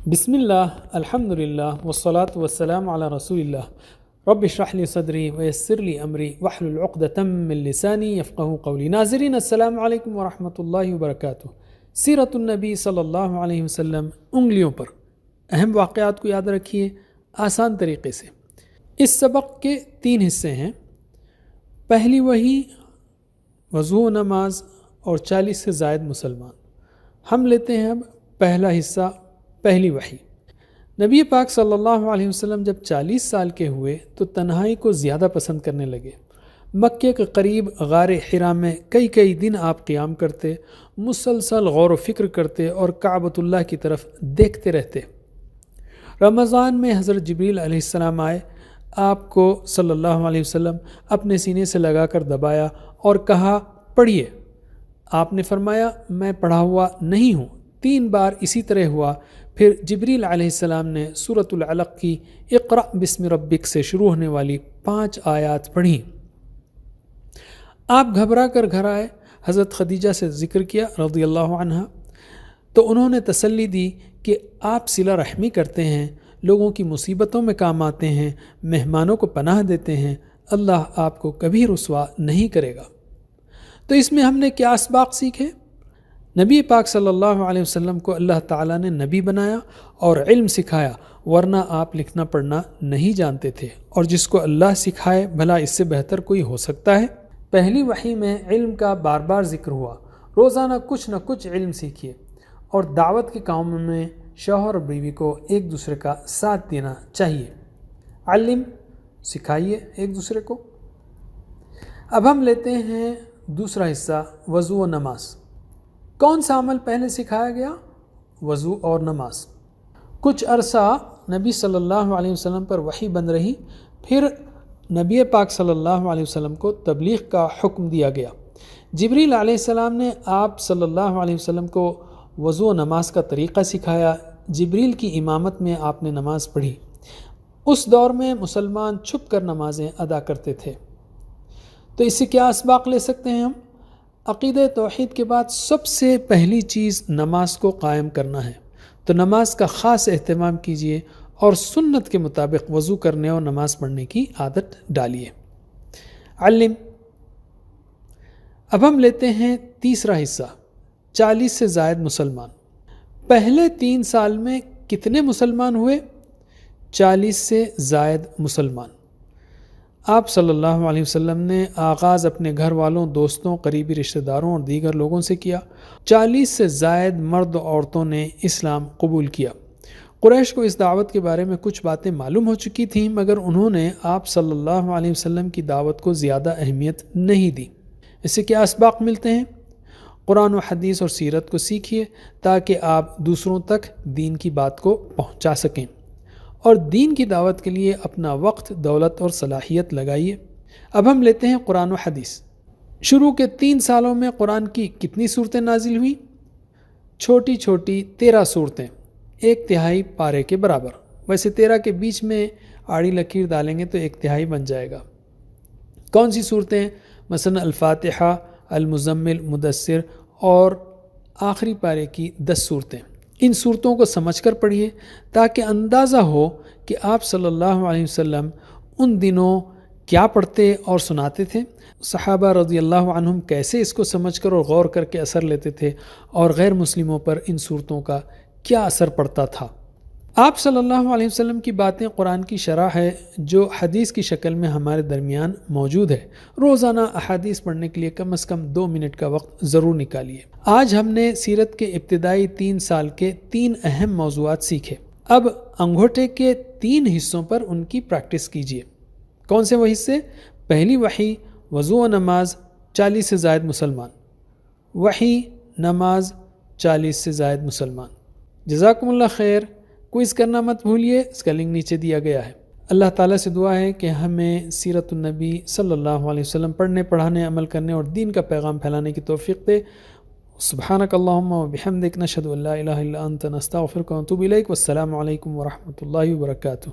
بسم اللہ الحمد للہ والصلاة والسلام علی رسول اللہ رب اشرح لی صدری ویسر لی امری واحلل عقدۃ من لسانی یفقہوا قولی۔ ناظرین السلام علیکم ورحمۃ اللہ وبرکاتہ۔ سیرت النبی صلی اللہ علیہ وسلم انگلیوں پر اہم واقعات کو یاد رکھیے آسان طریقے سے۔ اس سبق کے 3 حصے ہیں۔ پہلی وحی، وضو و نماز اور 40 سے زائد مسلمان۔ ہم لیتے ہیں اب پہلا حصہ، پہلی وحی۔ نبی پاک صلی اللہ علیہ وسلم جب 40 سال کے ہوئے تو تنہائی کو زیادہ پسند کرنے لگے۔ مکے کے قریب غار حرا میں کئی دن آپ قیام کرتے، مسلسل غور و فکر کرتے اور کعبۃ اللہ کی طرف دیکھتے رہتے۔ رمضان میں حضرت جبریل علیہ السلام آئے، آپ کو صلی اللہ علیہ وسلم اپنے سینے سے لگا کر دبایا اور کہا پڑھیے۔ آپ نے فرمایا میں پڑھا ہوا نہیں ہوں۔ 3 بار اسی طرح ہوا۔ پھر جبریل علیہ السلام نے سورۃ العلق کی اقرأ بسم ربک سے شروع ہونے والی 5 آیات پڑھیں۔ آپ گھبرا کر گھر آئے، حضرت خدیجہ سے ذکر کیا رضی اللہ عنہ، تو انہوں نے تسلی دی کہ آپ صلہ رحمی کرتے ہیں، لوگوں کی مصیبتوں میں کام آتے ہیں، مہمانوں کو پناہ دیتے ہیں، اللہ آپ کو کبھی رسوا نہیں کرے گا۔ تو اس میں ہم نے کیا اسباق سیکھے؟ نبی پاک صلی اللہ علیہ وسلم کو اللہ تعالیٰ نے نبی بنایا اور علم سکھایا، ورنہ آپ لکھنا پڑھنا نہیں جانتے تھے، اور جس کو اللہ سکھائے بھلا اس سے بہتر کوئی ہو سکتا ہے؟ پہلی وحی میں علم کا بار بار ذکر ہوا۔ روزانہ کچھ نہ کچھ علم سیکھیے، اور دعوت کے کاموں میں شوہر اور بیوی کو ایک دوسرے کا ساتھ دینا چاہیے۔ علم سکھائیے ایک دوسرے کو۔ اب ہم لیتے ہیں دوسرا حصہ، وضو و نماز۔ کون سا عمل پہلے سکھایا گیا؟ وضو اور نماز۔ کچھ عرصہ نبی صلی اللہ علیہ وسلم پر وحی بند رہی، پھر نبی پاک صلی اللہ علیہ وسلم کو تبلیغ کا حکم دیا گیا۔ جبریل علیہ السلام نے آپ صلی اللہ علیہ وسلم کو وضو و نماز کا طریقہ سکھایا۔ جبریل کی امامت میں آپ نے نماز پڑھی۔ اس دور میں مسلمان چھپ کر نمازیں ادا کرتے تھے۔ تو اس سے کیا اسباق لے سکتے ہیں ہم؟ عقیدہ توحید کے بعد سب سے پہلی چیز نماز کو قائم کرنا ہے، تو نماز کا خاص اہتمام کیجیے اور سنت کے مطابق وضو کرنے اور نماز پڑھنے کی عادت ڈالیے۔ علم۔ اب ہم لیتے ہیں تیسرا حصہ، 40 سے زائد مسلمان۔ پہلے 3 سال میں کتنے مسلمان ہوئے؟ 40 سے زائد مسلمان۔ آپ صلی اللہ علیہ وسلم نے آغاز اپنے گھر والوں، دوستوں، قریبی رشتہ داروں اور دیگر لوگوں سے کیا۔ 40 سے زائد مرد و عورتوں نے اسلام قبول کیا۔ قریش کو اس دعوت کے بارے میں کچھ باتیں معلوم ہو چکی تھیں، مگر انہوں نے آپ صلی اللہ علیہ وسلم کی دعوت کو زیادہ اہمیت نہیں دی۔ اس سے کیا اسباق ملتے ہیں؟ قرآن و حدیث اور سیرت کو سیکھیے تاکہ آپ دوسروں تک دین کی بات کو پہنچا سکیں، اور دین کی دعوت کے لیے اپنا وقت، دولت اور صلاحیت لگائیے۔ اب ہم لیتے ہیں قرآن و حدیث۔ شروع کے 3 سالوں میں قرآن کی کتنی صورتیں نازل ہوئیں؟ چھوٹی 13 صورتیں، 1/3 پارے کے برابر۔ ویسے 13 کے بیچ میں آڑی لکیر ڈالیں گے تو 1/3 بن جائے گا۔ کون سی صورتیں؟ مثلا الفاتحہ، المزمل، مدثر اور آخری پارے کی 10 صورتیں۔ ان صورتوں کو سمجھ کر پڑھیے تاکہ اندازہ ہو کہ آپ صلی اللہ علیہ وسلم ان دنوں کیا پڑھتے اور سناتے تھے، صحابہ رضی اللہ عنہم کیسے اس کو سمجھ کر اور غور کر کے اثر لیتے تھے، اور غیر مسلموں پر ان صورتوں کا کیا اثر پڑتا تھا۔ آپ صلی اللہ علیہ وسلم کی باتیں قرآن کی شرح ہے جو حدیث کی شکل میں ہمارے درمیان موجود ہے۔ روزانہ احادیث پڑھنے کے لیے کم از کم 2 منٹ کا وقت ضرور نکالیے۔ آج ہم نے سیرت کے ابتدائی 3 سال کے 3 اہم موضوعات سیکھے۔ اب انگوٹھے کے 3 حصوں پر ان کی پریکٹس کیجیے۔ کون سے وہ حصے؟ پہلی وحی، وضو و نماز، 40 سے زائد مسلمان۔ وحی، نماز، 40 سے زائد مسلمان۔ جزاکم اللہ خیر۔ کوئز کرنا مت بھولیے، اس کا لنک نیچے دیا گیا ہے۔ اللہ تعالیٰ سے دعا ہے کہ ہمیں سیرت النبی صلی اللہ علیہ وسلم پڑھنے، پڑھانے، عمل کرنے اور دین کا پیغام پھیلانے کی توفیق دے۔ سبحانک اللہم و بحمدک، نشہد ان لا الہ الا انت، نستغفرک و نتوب الیک۔ والسلام علیکم ورحمۃ اللہ وبرکاتہ۔